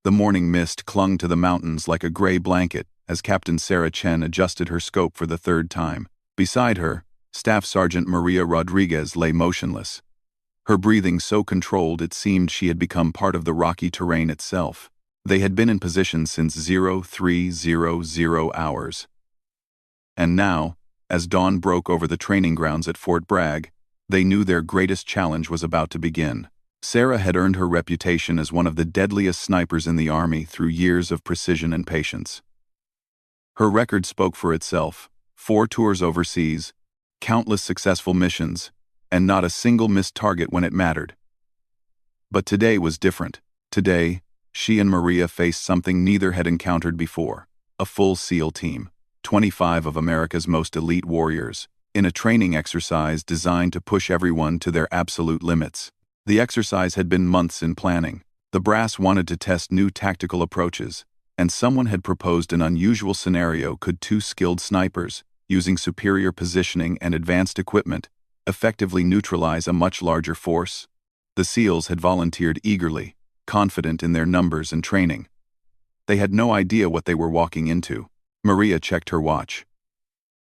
The morning mist clung to the mountains like a gray blanket as Captain Sarah Chen adjusted her scope for the third time. Beside her, Staff Sergeant Maria Rodriguez lay motionless, her breathing so controlled it seemed she had become part of the rocky terrain itself. They had been in position since 0300 hours. And now, as dawn broke over the training grounds at Fort Bragg, they knew their greatest challenge was about to begin. Sarah had earned her reputation as one of the deadliest snipers in the Army through years of precision and patience. Her record spoke for itself: 4 tours overseas, countless successful missions, and not a single missed target when it mattered. But today was different. Today, she and Maria faced something neither had encountered before: a full SEAL team, 25 of America's most elite warriors, in a training exercise designed to push everyone to their absolute limits. The exercise had been months in planning. The brass wanted to test new tactical approaches, and someone had proposed an unusual scenario: could 2 skilled snipers, using superior positioning and advanced equipment, effectively neutralize a much larger force? The SEALs had volunteered eagerly, confident in their numbers and training. They had no idea what they were walking into. Maria checked her watch.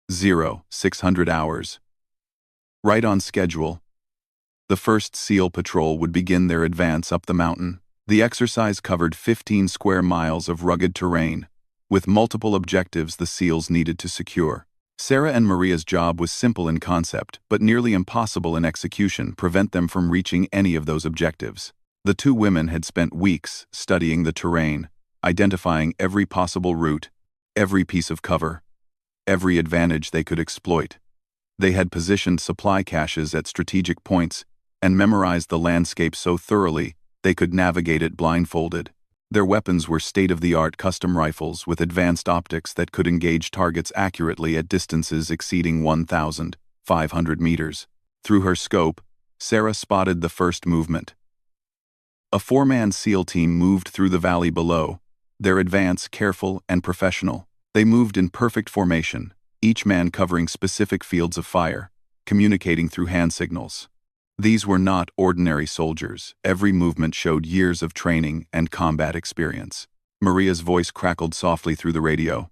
0600 hours. Right on schedule. The first SEAL patrol would begin their advance up the mountain. The exercise covered 15 square miles of rugged terrain, with multiple objectives the SEALs needed to secure. Sarah and Maria's job was simple in concept, but nearly impossible in execution: prevent them from reaching any of those objectives. The 2 women had spent weeks studying the terrain, identifying every possible route, every piece of cover, every advantage they could exploit. They had positioned supply caches at strategic points and memorized the landscape so thoroughly they could navigate it blindfolded. Their weapons were state-of-the-art custom rifles with advanced optics that could engage targets accurately at distances exceeding 1,500 meters. Through her scope, Sarah spotted the first movement. A 4-man SEAL team moved through the valley below, their advance careful and professional. They moved in perfect formation, each man covering specific fields of fire, communicating through hand signals. These were not ordinary soldiers. Every movement showed years of training and combat experience. Maria's voice crackled softly through the radio.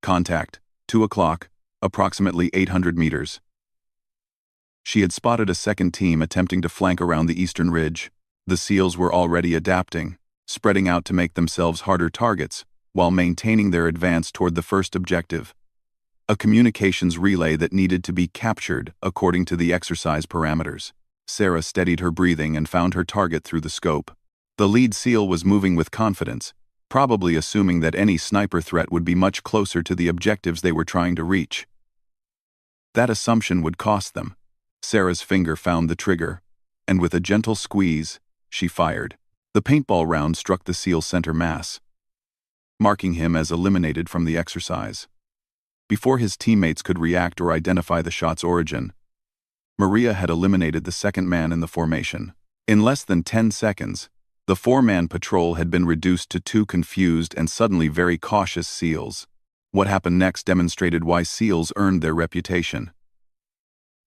Contact, 2 o'clock, approximately 800 meters. She had spotted a second team attempting to flank around the eastern ridge. The SEALs were already adapting, spreading out to make themselves harder targets, while maintaining their advance toward the first objective: a communications relay that needed to be captured according to the exercise parameters. Sarah steadied her breathing and found her target through the scope. The lead SEAL was moving with confidence, probably assuming that any sniper threat would be much closer to the objectives they were trying to reach. That assumption would cost them. Sarah's finger found the trigger, and with a gentle squeeze, she fired. The paintball round struck the SEAL's center mass, marking him as eliminated from the exercise. Before his teammates could react or identify the shot's origin, Maria had eliminated the second man in the formation. In less than 10 seconds, the 4-man patrol had been reduced to 2 confused and suddenly very cautious SEALs. What happened next demonstrated why SEALs earned their reputation.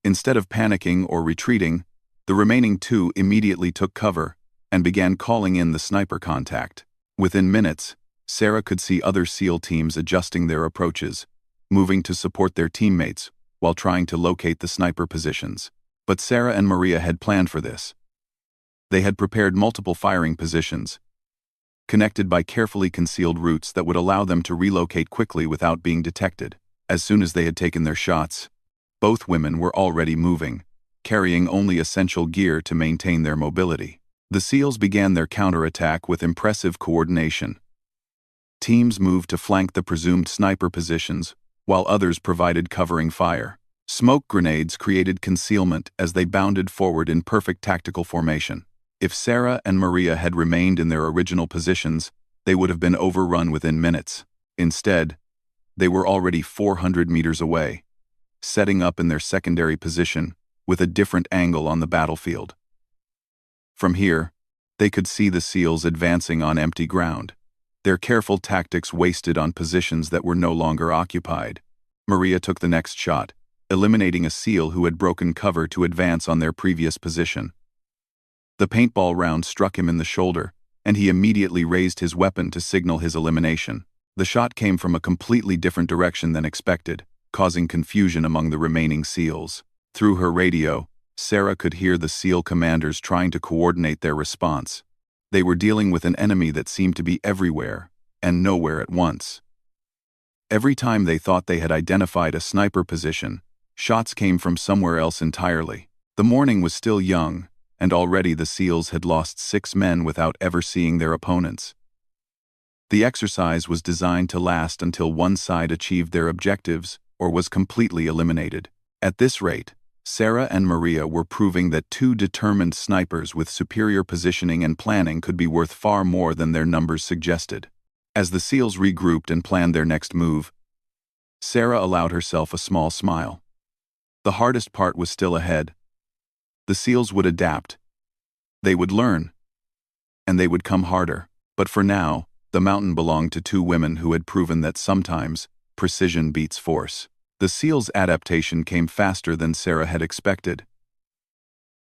Instead of panicking or retreating, the remaining 2 immediately took cover and began calling in the sniper contact. Within minutes, Sarah could see other SEAL teams adjusting their approaches, moving to support their teammates while trying to locate the sniper positions. But Sarah and Maria had planned for this. They had prepared multiple firing positions, connected by carefully concealed routes that would allow them to relocate quickly without being detected. As soon as they had taken their shots, both women were already moving, carrying only essential gear to maintain their mobility. The SEALs began their counterattack with impressive coordination. Teams moved to flank the presumed sniper positions, while others provided covering fire. Smoke grenades created concealment as they bounded forward in perfect tactical formation. If Sarah and Maria had remained in their original positions, they would have been overrun within minutes. Instead, they were already 400 meters away, setting up in their secondary position with a different angle on the battlefield. From here, they could see the SEALs advancing on empty ground, their careful tactics wasted on positions that were no longer occupied. Maria took the next shot, eliminating a SEAL who had broken cover to advance on their previous position. The paintball round struck him in the shoulder, and he immediately raised his weapon to signal his elimination. The shot came from a completely different direction than expected, causing confusion among the remaining SEALs. Through her radio, Sarah could hear the SEAL commanders trying to coordinate their response. They were dealing with an enemy that seemed to be everywhere, and nowhere at once. Every time they thought they had identified a sniper position, shots came from somewhere else entirely. The morning was still young, and already the SEALs had lost 6 men without ever seeing their opponents. The exercise was designed to last until one side achieved their objectives or was completely eliminated. At this rate, Sarah and Maria were proving that 2 determined snipers with superior positioning and planning could be worth far more than their numbers suggested. As the SEALs regrouped and planned their next move, Sarah allowed herself a small smile. The hardest part was still ahead. The SEALs would adapt. They would learn. And they would come harder. But for now, the mountain belonged to 2 women who had proven that sometimes precision beats force. The SEALs' adaptation came faster than Sarah had expected.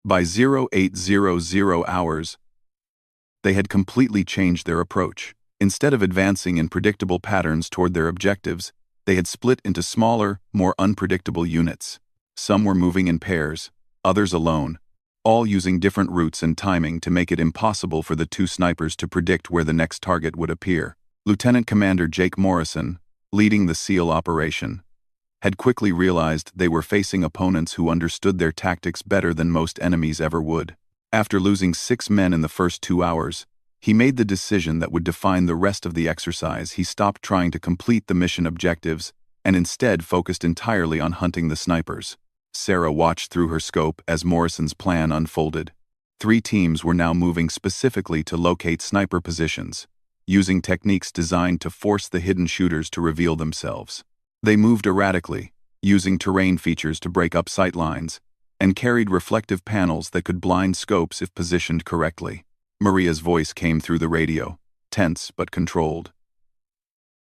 By 0800 hours, they had completely changed their approach. Instead of advancing in predictable patterns toward their objectives, they had split into smaller, more unpredictable units. Some were moving in pairs, others alone, all using different routes and timing to make it impossible for the 2 snipers to predict where the next target would appear. Lieutenant Commander Jake Morrison, leading the SEAL operation, had quickly realized they were facing opponents who understood their tactics better than most enemies ever would. After losing 6 men in the first 2 hours, he made the decision that would define the rest of the exercise. He stopped trying to complete the mission objectives and instead focused entirely on hunting the snipers. Sarah watched through her scope as Morrison's plan unfolded. 3 teams were now moving specifically to locate sniper positions, using techniques designed to force the hidden shooters to reveal themselves. They moved erratically, using terrain features to break up sight lines, and carried reflective panels that could blind scopes if positioned correctly. Maria's voice came through the radio, tense but controlled.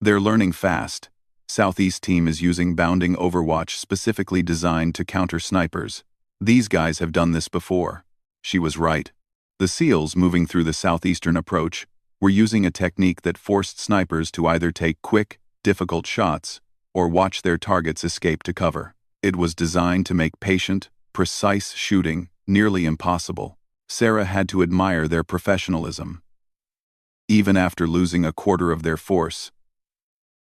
"They're learning fast. Southeast team is using bounding overwatch specifically designed to counter snipers. These guys have done this before." She was right. The SEALs moving through the southeastern approach were using a technique that forced snipers to either take quick, difficult shots or watch their targets escape to cover. It was designed to make patient, precise shooting nearly impossible. Sarah had to admire their professionalism. Even after losing a quarter of their force,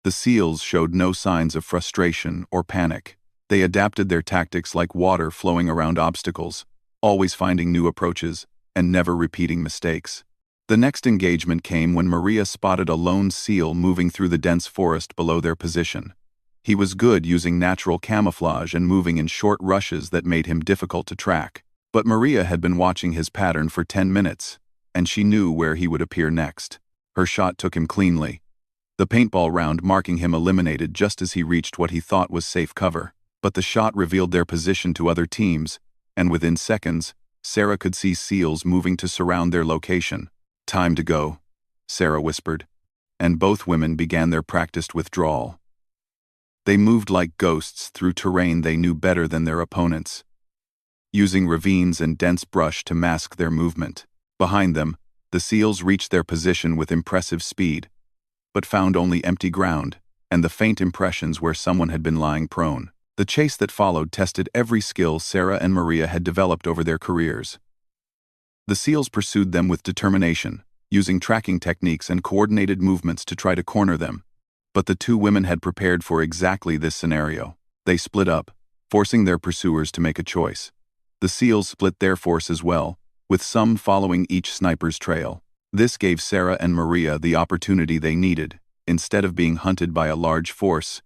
the SEALs showed no signs of frustration or panic. They adapted their tactics like water flowing around obstacles, always finding new approaches and never repeating mistakes. The next engagement came when Maria spotted a lone SEAL moving through the dense forest below their position. He was good using natural camouflage and moving in short rushes that made him difficult to track. But Maria had been watching his pattern for 10 minutes, and she knew where he would appear next. Her shot took him cleanly, the paintball round marking him eliminated just as he reached what he thought was safe cover. But the shot revealed their position to other teams, and within seconds, Sarah could see SEALs moving to surround their location. "Time to go," Sarah whispered, and both women began their practiced withdrawal. They moved like ghosts through terrain they knew better than their opponents, using ravines and dense brush to mask their movement. Behind them, the SEALs reached their position with impressive speed, but found only empty ground and the faint impressions where someone had been lying prone. The chase that followed tested every skill Sarah and Maria had developed over their careers. The SEALs pursued them with determination, using tracking techniques and coordinated movements to try to corner them. But the 2 women had prepared for exactly this scenario. They split up, forcing their pursuers to make a choice. The SEALs split their force as well, with some following each sniper's trail. This gave Sarah and Maria the opportunity they needed. Instead of being hunted by a large force,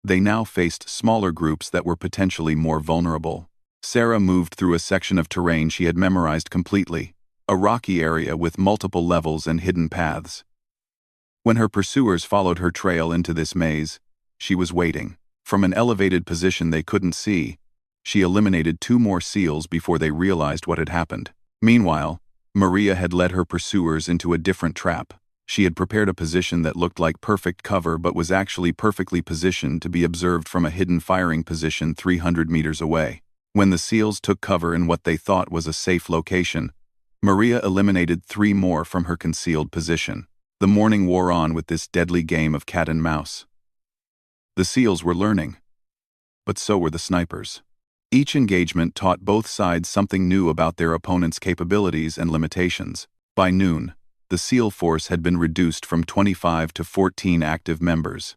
they now faced smaller groups that were potentially more vulnerable. Sarah moved through a section of terrain she had memorized completely, a rocky area with multiple levels and hidden paths. When her pursuers followed her trail into this maze, she was waiting. From an elevated position they couldn't see, she eliminated 2 more SEALs before they realized what had happened. Meanwhile, Maria had led her pursuers into a different trap. She had prepared a position that looked like perfect cover but was actually perfectly positioned to be observed from a hidden firing position 300 meters away. When the SEALs took cover in what they thought was a safe location, Maria eliminated 3 more from her concealed position. The morning wore on with this deadly game of cat and mouse. The SEALs were learning, but so were the snipers. Each engagement taught both sides something new about their opponent's capabilities and limitations. By noon, the SEAL force had been reduced from 25 to 14 active members.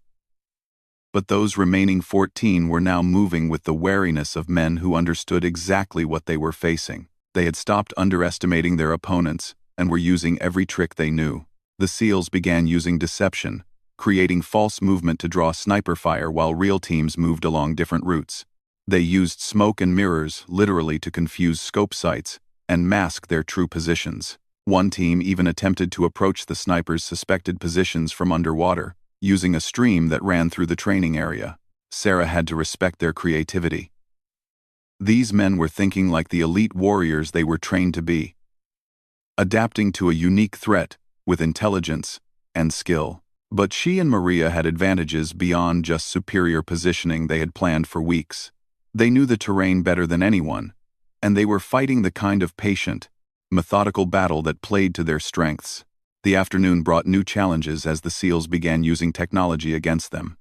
But those remaining 14 were now moving with the wariness of men who understood exactly what they were facing. They had stopped underestimating their opponents and were using every trick they knew. The SEALs began using deception, creating false movement to draw sniper fire while real teams moved along different routes. They used smoke and mirrors literally to confuse scope sights and mask their true positions. One team even attempted to approach the snipers' suspected positions from underwater, using a stream that ran through the training area. Sarah had to respect their creativity. These men were thinking like the elite warriors they were trained to be, adapting to a unique threat with intelligence and skill. But she and Maria had advantages beyond just superior positioning they had planned for weeks. They knew the terrain better than anyone, and they were fighting the kind of patient, methodical battle that played to their strengths. The afternoon brought new challenges as the SEALs began using technology against them.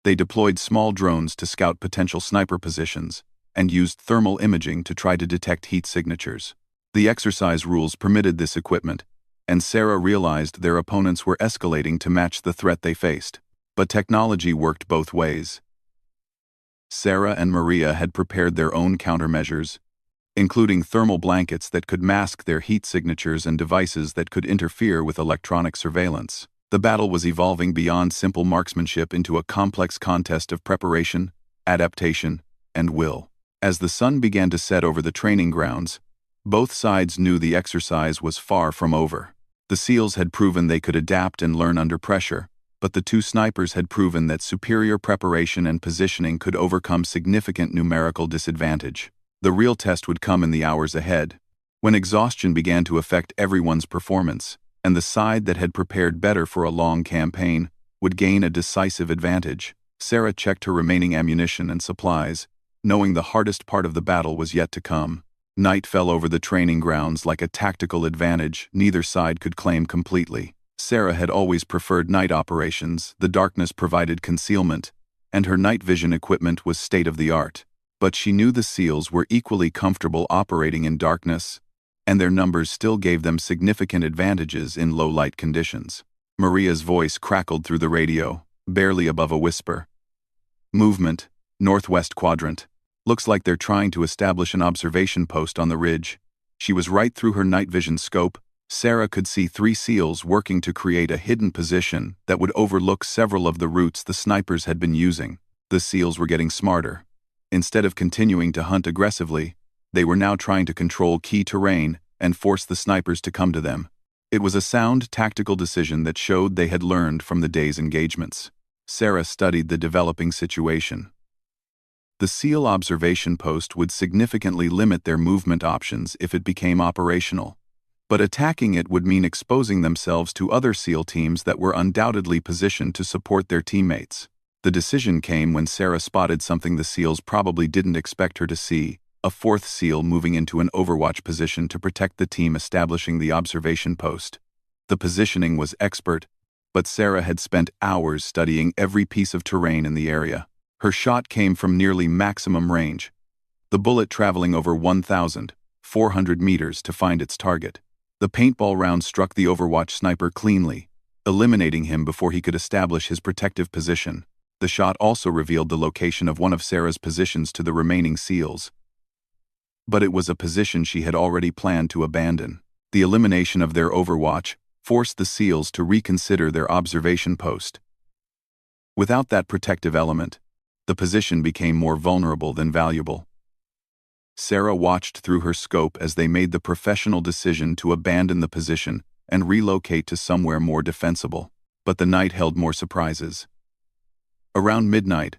They deployed small drones to scout potential sniper positions and used thermal imaging to try to detect heat signatures. The exercise rules permitted this equipment, and Sarah realized their opponents were escalating to match the threat they faced. But technology worked both ways. Sarah and Maria had prepared their own countermeasures, including thermal blankets that could mask their heat signatures and devices that could interfere with electronic surveillance. The battle was evolving beyond simple marksmanship into a complex contest of preparation, adaptation, and will. As the sun began to set over the training grounds, both sides knew the exercise was far from over. The SEALs had proven they could adapt and learn under pressure, but the two snipers had proven that superior preparation and positioning could overcome significant numerical disadvantage. The real test would come in the hours ahead, when exhaustion began to affect everyone's performance, and the side that had prepared better for a long campaign would gain a decisive advantage. Sarah checked her remaining ammunition and supplies, knowing the hardest part of the battle was yet to come. Night fell over the training grounds like a tactical advantage neither side could claim completely. Sarah had always preferred night operations, the darkness provided concealment, and her night vision equipment was state-of-the-art. But she knew the SEALs were equally comfortable operating in darkness, and their numbers still gave them significant advantages in low-light conditions. Maria's voice crackled through the radio, barely above a whisper. "Movement, northwest quadrant. Looks like they're trying to establish an observation post on the ridge." She was right through her night vision scope. Sarah could see 3 SEALs working to create a hidden position that would overlook several of the routes the snipers had been using. The SEALs were getting smarter. Instead of continuing to hunt aggressively, they were now trying to control key terrain and force the snipers to come to them. It was a sound tactical decision that showed they had learned from the day's engagements. Sarah studied the developing situation. The SEAL observation post would significantly limit their movement options if it became operational, but attacking it would mean exposing themselves to other SEAL teams that were undoubtedly positioned to support their teammates. The decision came when Sarah spotted something the SEALs probably didn't expect her to see: a 4th SEAL moving into an overwatch position to protect the team establishing the observation post. The positioning was expert, but Sarah had spent hours studying every piece of terrain in the area. Her shot came from nearly maximum range, the bullet traveling over 1,400 meters to find its target. The paintball round struck the overwatch sniper cleanly, eliminating him before he could establish his protective position. The shot also revealed the location of one of Sarah's positions to the remaining SEALs, but it was a position she had already planned to abandon. The elimination of their overwatch forced the SEALs to reconsider their observation post. Without that protective element, the position became more vulnerable than valuable. Sarah watched through her scope as they made the professional decision to abandon the position and relocate to somewhere more defensible. But the night held more surprises. Around midnight,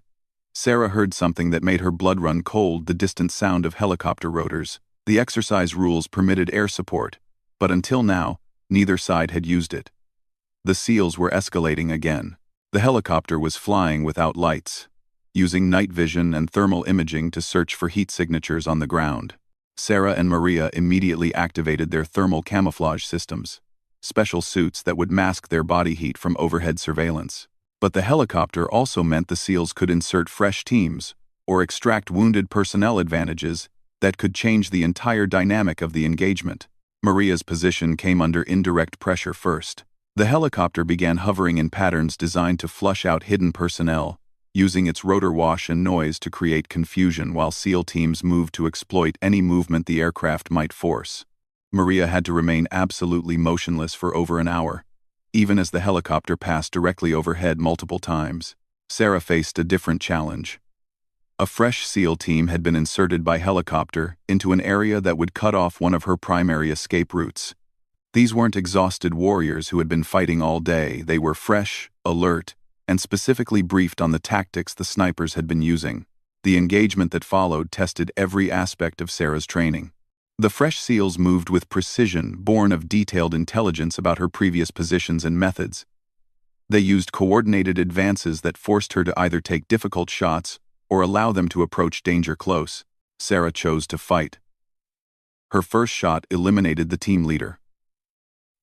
Sarah heard something that made her blood run cold: the distant sound of helicopter rotors. The exercise rules permitted air support, but until now, neither side had used it. The SEALs were escalating again. The helicopter was flying without lights, using night vision and thermal imaging to search for heat signatures on the ground. Sarah and Maria immediately activated their thermal camouflage systems, special suits that would mask their body heat from overhead surveillance. But the helicopter also meant the SEALs could insert fresh teams or extract wounded personnel advantages that could change the entire dynamic of the engagement. Maria's position came under indirect pressure first. The helicopter began hovering in patterns designed to flush out hidden personnel, using its rotor wash and noise to create confusion while SEAL teams moved to exploit any movement the aircraft might force. Maria had to remain absolutely motionless for over an hour, even as the helicopter passed directly overhead multiple times. Sarah faced a different challenge. A fresh SEAL team had been inserted by helicopter into an area that would cut off one of her primary escape routes. These weren't exhausted warriors who had been fighting all day. They were fresh, alert, and specifically briefed on the tactics the snipers had been using. The engagement that followed tested every aspect of Sarah's training. The fresh SEALs moved with precision, born of detailed intelligence about her previous positions and methods. They used coordinated advances that forced her to either take difficult shots or allow them to approach danger close. Sarah chose to fight. Her first shot eliminated the team leader.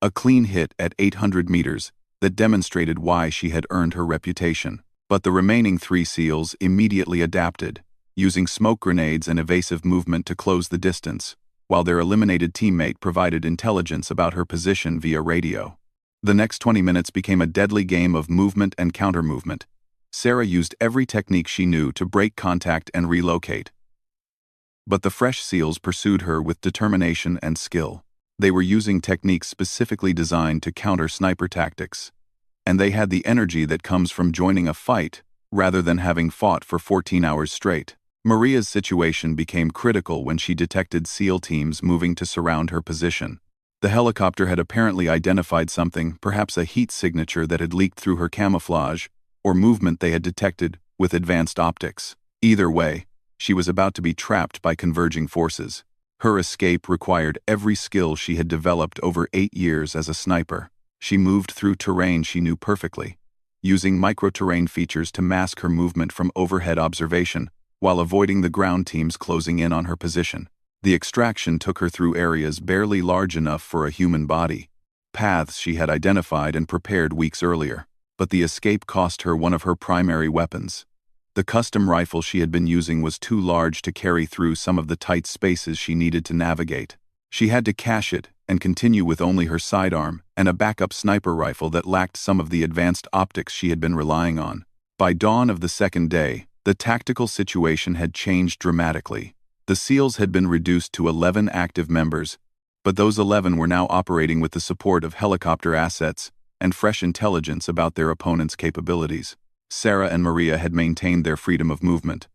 A clean hit at 800 meters that demonstrated why she had earned her reputation. But the remaining 3 SEALs immediately adapted, using smoke grenades and evasive movement to close the distance, while their eliminated teammate provided intelligence about her position via radio. The next 20 minutes became a deadly game of movement and counter-movement. Sarah used every technique she knew to break contact and relocate. But the fresh SEALs pursued her with determination and skill. They were using techniques specifically designed to counter sniper tactics, and they had the energy that comes from joining a fight rather than having fought for 14 hours straight. Maria's situation became critical when she detected SEAL teams moving to surround her position. The helicopter had apparently identified something, perhaps a heat signature that had leaked through her camouflage, or movement they had detected with advanced optics. Either way, she was about to be trapped by converging forces. Her escape required every skill she had developed over 8 years as a sniper. She moved through terrain she knew perfectly, using micro-terrain features to mask her movement from overhead observation, while avoiding the ground teams closing in on her position. The extraction took her through areas barely large enough for a human body, paths she had identified and prepared weeks earlier. But the escape cost her one of her primary weapons. The custom rifle she had been using was too large to carry through some of the tight spaces she needed to navigate. She had to cache it and continue with only her sidearm and a backup sniper rifle that lacked some of the advanced optics she had been relying on. By dawn of the second day, the tactical situation had changed dramatically. The SEALs had been reduced to 11 active members, but those 11 were now operating with the support of helicopter assets and fresh intelligence about their opponent's capabilities. Sarah and Maria had maintained their freedom of movement,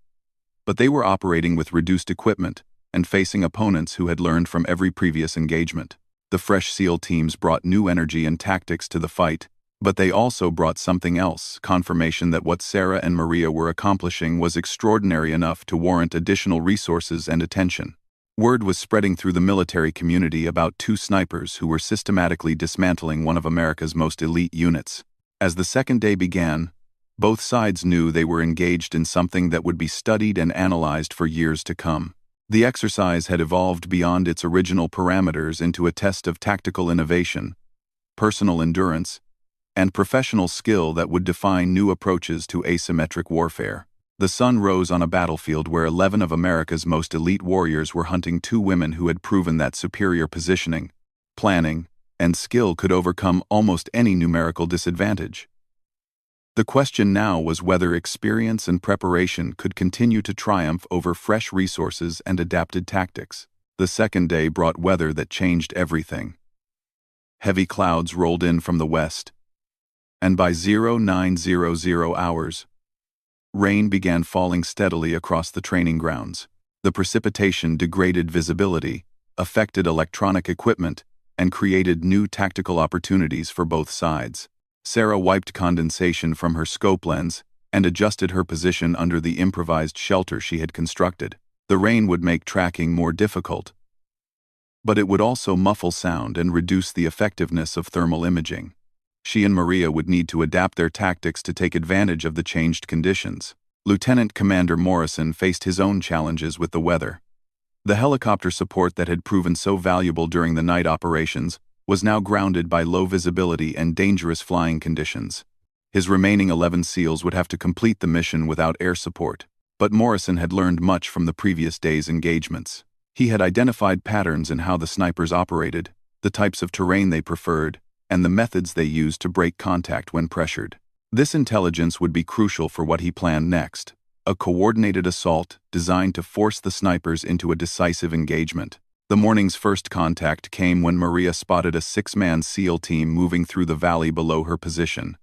but they were operating with reduced equipment and facing opponents who had learned from every previous engagement. The fresh SEAL teams brought new energy and tactics to the fight, but they also brought something else, confirmation that what Sarah and Maria were accomplishing was extraordinary enough to warrant additional resources and attention. Word was spreading through the military community about 2 snipers who were systematically dismantling one of America's most elite units. As the second day began, both sides knew they were engaged in something that would be studied and analyzed for years to come. The exercise had evolved beyond its original parameters into a test of tactical innovation, personal endurance, and professional skill that would define new approaches to asymmetric warfare. The sun rose on a battlefield where 11 of America's most elite warriors were hunting 2 women who had proven that superior positioning, planning, and skill could overcome almost any numerical disadvantage. The question now was whether experience and preparation could continue to triumph over fresh resources and adapted tactics. The second day brought weather that changed everything. Heavy clouds rolled in from the west, and by 0900 hours, rain began falling steadily across the training grounds. The precipitation degraded visibility, affected electronic equipment, and created new tactical opportunities for both sides. Sarah wiped condensation from her scope lens and adjusted her position under the improvised shelter she had constructed. The rain would make tracking more difficult, but it would also muffle sound and reduce the effectiveness of thermal imaging. She and Maria would need to adapt their tactics to take advantage of the changed conditions. Lieutenant Commander Morrison faced his own challenges with the weather. The helicopter support that had proven so valuable during the night operations was now grounded by low visibility and dangerous flying conditions. His remaining 11 SEALs would have to complete the mission without air support, but Morrison had learned much from the previous day's engagements. He had identified patterns in how the snipers operated, the types of terrain they preferred, and the methods they used to break contact when pressured. This intelligence would be crucial for what he planned next, a coordinated assault designed to force the snipers into a decisive engagement. The morning's first contact came when Maria spotted a 6-man SEAL team moving through the valley below her position.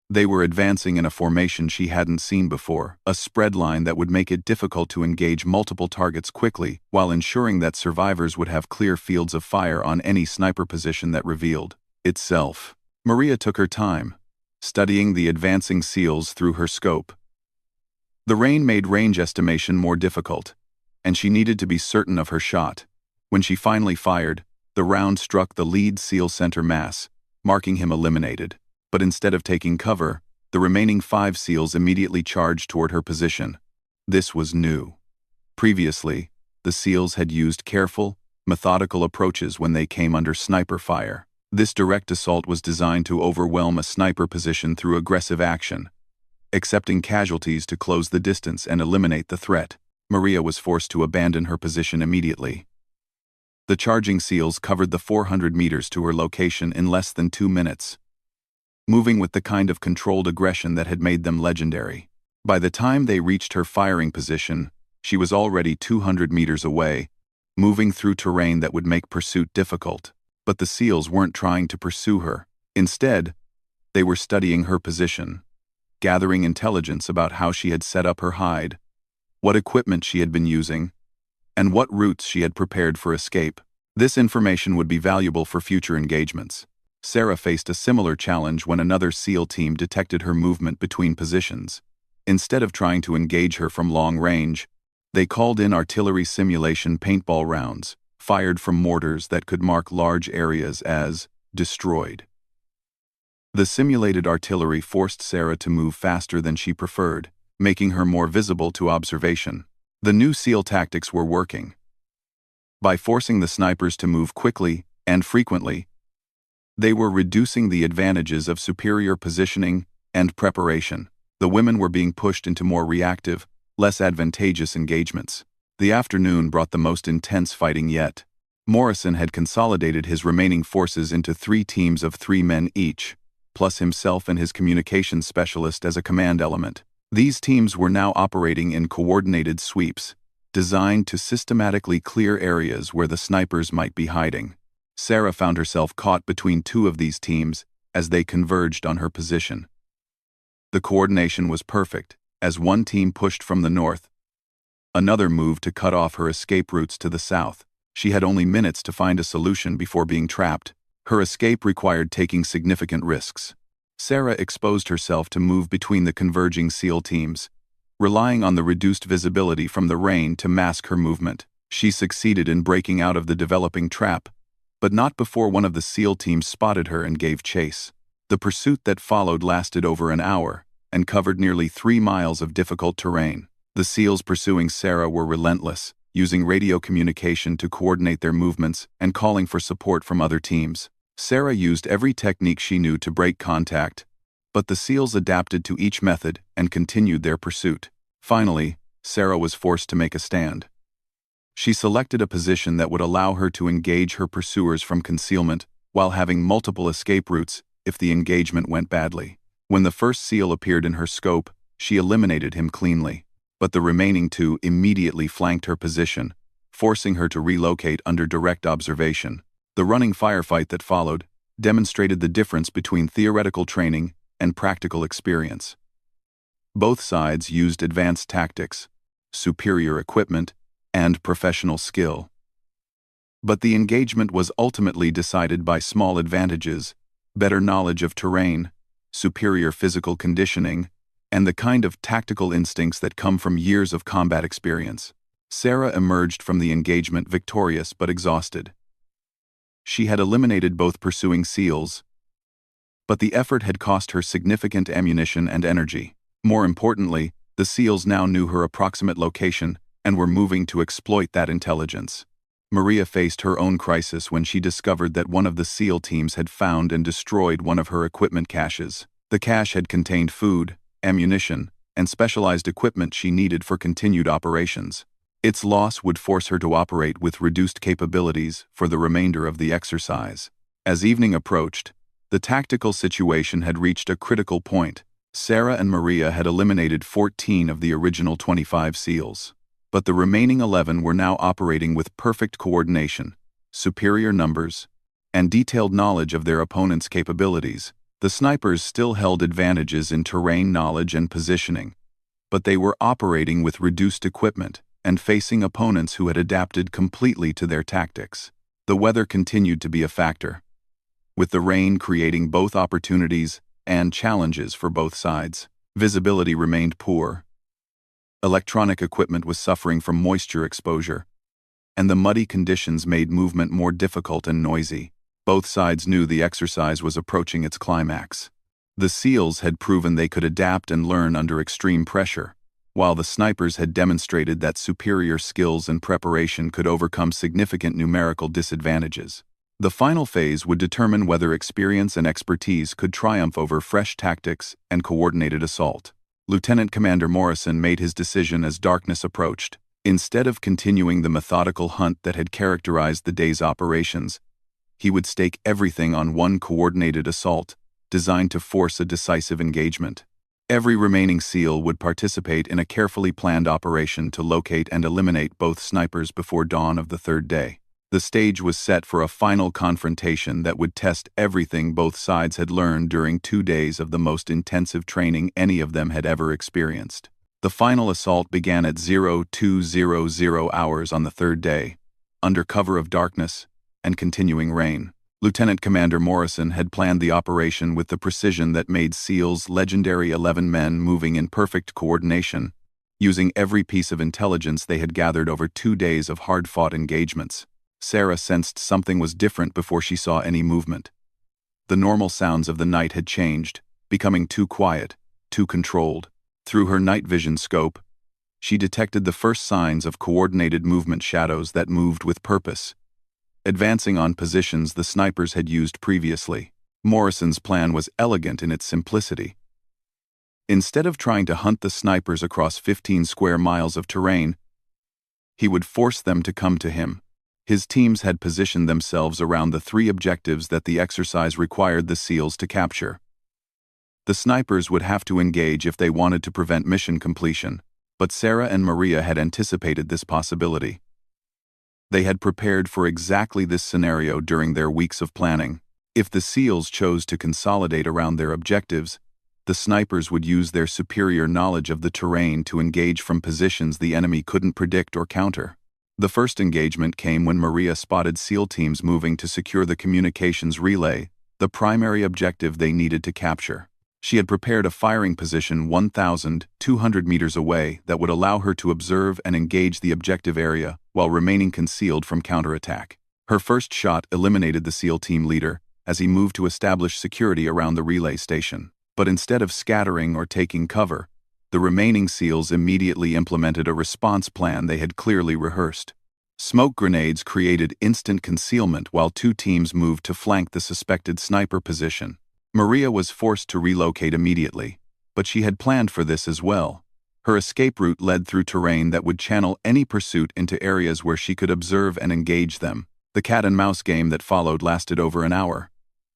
They were advancing in a formation she hadn't seen before, a spread line that would make it difficult to engage multiple targets quickly while ensuring that survivors would have clear fields of fire on any sniper position that revealed itself. Maria took her time, studying the advancing SEALs through her scope. The rain made range estimation more difficult, and she needed to be certain of her shot. When she finally fired, the round struck the lead SEAL center mass, marking him eliminated. But instead of taking cover, the remaining 5 SEALs immediately charged toward her position. This was new. Previously, the SEALs had used careful, methodical approaches when they came under sniper fire. This direct assault was designed to overwhelm a sniper position through aggressive action, accepting casualties to close the distance and eliminate the threat. Maria was forced to abandon her position immediately. The charging SEALs covered the 400 meters to her location in less than 2 minutes, moving with the kind of controlled aggression that had made them legendary. By the time they reached her firing position, she was already 200 meters away, moving through terrain that would make pursuit difficult. But the SEALs weren't trying to pursue her. Instead, they were studying her position, gathering intelligence about how she had set up her hide, what equipment she had been using, and what routes she had prepared for escape. This information would be valuable for future engagements. Sarah faced a similar challenge when another SEAL team detected her movement between positions. Instead of trying to engage her from long range, they called in artillery simulation paintball rounds, fired from mortars that could mark large areas as destroyed. The simulated artillery forced Sarah to move faster than she preferred, making her more visible to observation. The new SEAL tactics were working. By forcing the snipers to move quickly and frequently, they were reducing the advantages of superior positioning and preparation. The women were being pushed into more reactive, less advantageous engagements. The afternoon brought the most intense fighting yet. Morrison had consolidated his remaining forces into 3 teams of 3 men each, plus himself and his communications specialist as a command element. These teams were now operating in coordinated sweeps, designed to systematically clear areas where the snipers might be hiding. Sarah found herself caught between 2 of these teams as they converged on her position. The coordination was perfect, as one team pushed from the north. Another moved to cut off her escape routes to the south. She had only minutes to find a solution before being trapped. Her escape required taking significant risks. Sarah exposed herself to move between the converging SEAL teams, relying on the reduced visibility from the rain to mask her movement. She succeeded in breaking out of the developing trap, but not before one of the SEAL teams spotted her and gave chase. The pursuit that followed lasted over an hour and covered nearly 3 miles of difficult terrain. The SEALs pursuing Sarah were relentless, using radio communication to coordinate their movements and calling for support from other teams. Sarah used every technique she knew to break contact, but the SEALs adapted to each method and continued their pursuit. Finally, Sarah was forced to make a stand. She selected a position that would allow her to engage her pursuers from concealment while having multiple escape routes if the engagement went badly. When the first SEAL appeared in her scope, she eliminated him cleanly, but the remaining 2 immediately flanked her position, forcing her to relocate under direct observation. The running firefight that followed demonstrated the difference between theoretical training and practical experience. Both sides used advanced tactics, superior equipment, and professional skill. But the engagement was ultimately decided by small advantages, better knowledge of terrain, superior physical conditioning, and the kind of tactical instincts that come from years of combat experience. Sarah emerged from the engagement victorious but exhausted. She had eliminated both pursuing SEALs, but the effort had cost her significant ammunition and energy. More importantly, the SEALs now knew her approximate location and were moving to exploit that intelligence. Maria faced her own crisis when she discovered that one of the SEAL teams had found and destroyed one of her equipment caches. The cache had contained food, ammunition, and specialized equipment she needed for continued operations. Its loss would force her to operate with reduced capabilities for the remainder of the exercise. As evening approached, the tactical situation had reached a critical point. Sarah and Maria had eliminated 14 of the original 25 SEALs. But the remaining 11 were now operating with perfect coordination, superior numbers, and detailed knowledge of their opponent's capabilities. The snipers still held advantages in terrain knowledge and positioning, but they were operating with reduced equipment and facing opponents who had adapted completely to their tactics. The weather continued to be a factor, with the rain creating both opportunities and challenges for both sides. Visibility remained poor. Electronic equipment was suffering from moisture exposure, and the muddy conditions made movement more difficult and noisy. Both sides knew the exercise was approaching its climax. The SEALs had proven they could adapt and learn under extreme pressure, while the snipers had demonstrated that superior skills and preparation could overcome significant numerical disadvantages. The final phase would determine whether experience and expertise could triumph over fresh tactics and coordinated assault. Lieutenant Commander Morrison made his decision as darkness approached. Instead of continuing the methodical hunt that had characterized the day's operations, he would stake everything on one coordinated assault, designed to force a decisive engagement. Every remaining SEAL would participate in a carefully planned operation to locate and eliminate both snipers before dawn of the third day. The stage was set for a final confrontation that would test everything both sides had learned during 2 days of the most intensive training any of them had ever experienced. The final assault began at 0200 hours on the third day, under cover of darkness and continuing rain. Lieutenant Commander Morrison had planned the operation with the precision that made SEAL's legendary 11 men moving in perfect coordination, using every piece of intelligence they had gathered over 2 days of hard-fought engagements. Sarah sensed something was different before she saw any movement. The normal sounds of the night had changed, becoming too quiet, too controlled. Through her night vision scope, she detected the first signs of coordinated movement, shadows that moved with purpose, advancing on positions the snipers had used previously. Morrison's plan was elegant in its simplicity. Instead of trying to hunt the snipers across 15 square miles of terrain, he would force them to come to him. His teams had positioned themselves around the 3 objectives that the exercise required the SEALs to capture. The snipers would have to engage if they wanted to prevent mission completion, but Sarah and Maria had anticipated this possibility. They had prepared for exactly this scenario during their weeks of planning. If the SEALs chose to consolidate around their objectives, the snipers would use their superior knowledge of the terrain to engage from positions the enemy couldn't predict or counter. The first engagement came when Maria spotted SEAL teams moving to secure the communications relay, the primary objective they needed to capture. She had prepared a firing position 1,200 meters away that would allow her to observe and engage the objective area while remaining concealed from counterattack. Her first shot eliminated the SEAL team leader as he moved to establish security around the relay station. But instead of scattering or taking cover, the remaining SEALs immediately implemented a response plan they had clearly rehearsed. Smoke grenades created instant concealment while 2 teams moved to flank the suspected sniper position. Maria was forced to relocate immediately, but she had planned for this as well. Her escape route led through terrain that would channel any pursuit into areas where she could observe and engage them. The cat-and-mouse game that followed lasted over an hour,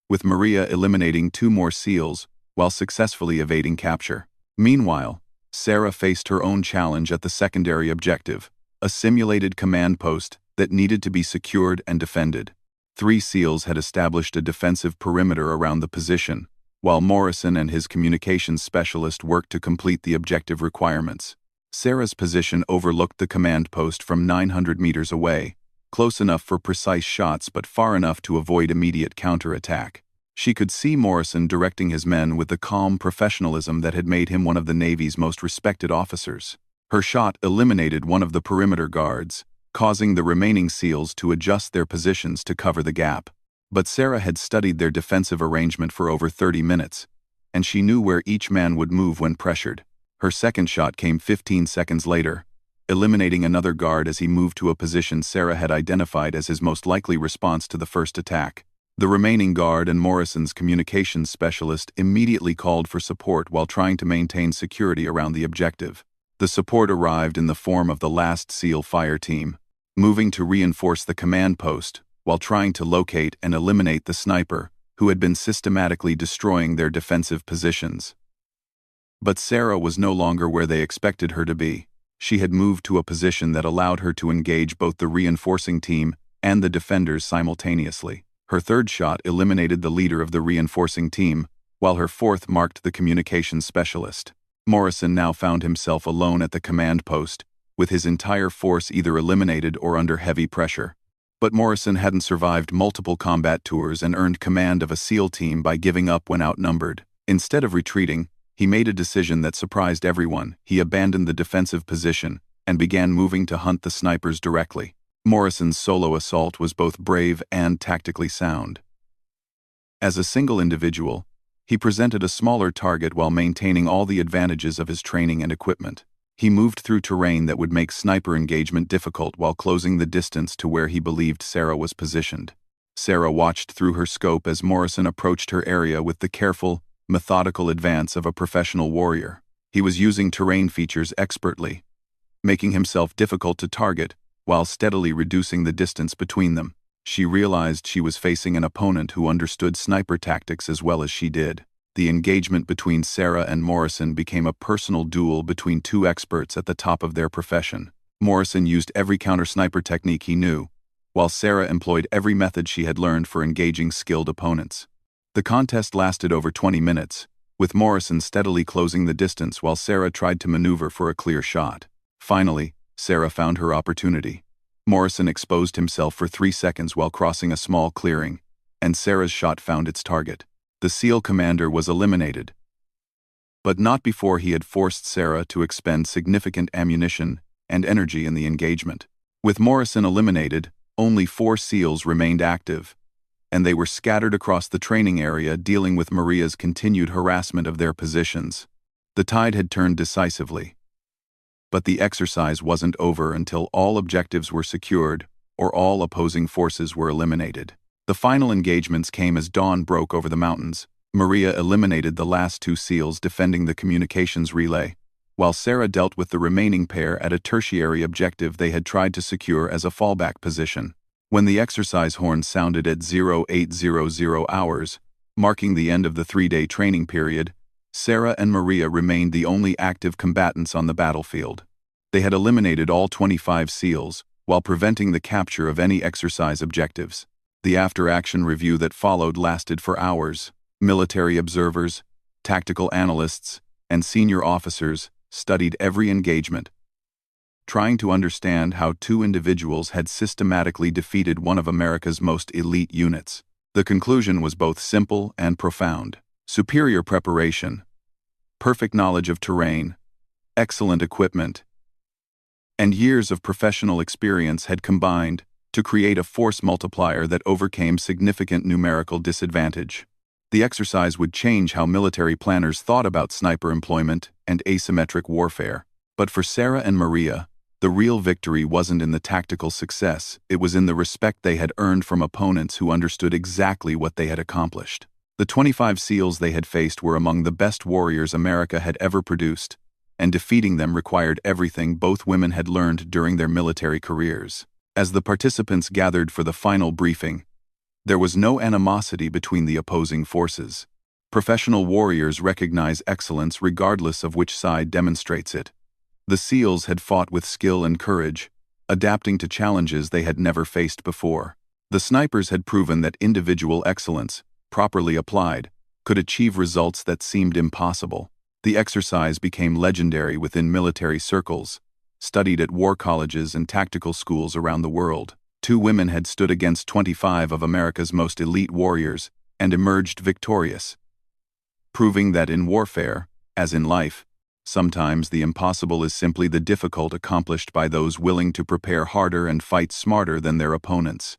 with Maria eliminating 2 more SEALs while successfully evading capture. Meanwhile, Sarah faced her own challenge at the secondary objective, a simulated command post that needed to be secured and defended. 3 SEALs had established a defensive perimeter around the position, while Morrison and his communications specialist worked to complete the objective requirements. Sarah's position overlooked the command post from 900 meters away, close enough for precise shots but far enough to avoid immediate counterattack. She could see Morrison directing his men with the calm professionalism that had made him one of the Navy's most respected officers. Her shot eliminated one of the perimeter guards, causing the remaining SEALs to adjust their positions to cover the gap. But Sarah had studied their defensive arrangement for over 30 minutes, and she knew where each man would move when pressured. Her second shot came 15 seconds later, eliminating another guard as he moved to a position Sarah had identified as his most likely response to the first attack. The remaining guard and Morrison's communications specialist immediately called for support while trying to maintain security around the objective. The support arrived in the form of the last SEAL fire team, moving to reinforce the command post while trying to locate and eliminate the sniper, who had been systematically destroying their defensive positions. But Sarah was no longer where they expected her to be. She had moved to a position that allowed her to engage both the reinforcing team and the defenders simultaneously. Her third shot eliminated the leader of the reinforcing team, while her fourth marked the communications specialist. Morrison now found himself alone at the command post, with his entire force either eliminated or under heavy pressure. But Morrison hadn't survived multiple combat tours and earned command of a SEAL team by giving up when outnumbered. Instead of retreating, he made a decision that surprised everyone. He abandoned the defensive position and began moving to hunt the snipers directly. Morrison's solo assault was both brave and tactically sound. As a single individual, he presented a smaller target while maintaining all the advantages of his training and equipment. He moved through terrain that would make sniper engagement difficult while closing the distance to where he believed Sarah was positioned. Sarah watched through her scope as Morrison approached her area with the careful, methodical advance of a professional warrior. He was using terrain features expertly, making himself difficult to target while steadily reducing the distance between them. She realized she was facing an opponent who understood sniper tactics as well as she did. The engagement between Sarah and Morrison became a personal duel between two experts at the top of their profession. Morrison used every counter-sniper technique he knew, while Sarah employed every method she had learned for engaging skilled opponents. The contest lasted over 20 minutes, with Morrison steadily closing the distance while Sarah tried to maneuver for a clear shot. Finally, Sarah found her opportunity. Morrison exposed himself for 3 seconds while crossing a small clearing, and Sarah's shot found its target. The SEAL commander was eliminated, but not before he had forced Sarah to expend significant ammunition and energy in the engagement. With Morrison eliminated, only 4 SEALs remained active, and they were scattered across the training area dealing with Maria's continued harassment of their positions. The tide had turned decisively. But the exercise wasn't over until all objectives were secured or all opposing forces were eliminated. The final engagements came as dawn broke over the mountains. Maria eliminated the last 2 SEALs defending the communications relay, while Sarah dealt with the remaining pair at a tertiary objective they had tried to secure as a fallback position. When the exercise horn sounded at 0800 hours, marking the end of the 3-day training period, Sarah and Maria remained the only active combatants on the battlefield. They had eliminated all 25 SEALs, while preventing the capture of any exercise objectives. The after-action review that followed lasted for hours. Military observers, tactical analysts, and senior officers studied every engagement, trying to understand how 2 individuals had systematically defeated one of America's most elite units. The conclusion was both simple and profound. Superior preparation, perfect knowledge of terrain, excellent equipment, and years of professional experience had combined to create a force multiplier that overcame significant numerical disadvantage. The exercise would change how military planners thought about sniper employment and asymmetric warfare. But for Sarah and Maria, the real victory wasn't in the tactical success, it was in the respect they had earned from opponents who understood exactly what they had accomplished. The 25 SEALs they had faced were among the best warriors America had ever produced, and defeating them required everything both women had learned during their military careers. As the participants gathered for the final briefing, there was no animosity between the opposing forces. Professional warriors recognize excellence regardless of which side demonstrates it. The SEALs had fought with skill and courage, adapting to challenges they had never faced before. The snipers had proven that individual excellence, properly applied, could achieve results that seemed impossible. The exercise became legendary within military circles, studied at war colleges and tactical schools around the world. 2 women had stood against 25 of America's most elite warriors and emerged victorious, proving that in warfare, as in life, sometimes the impossible is simply the difficult accomplished by those willing to prepare harder and fight smarter than their opponents.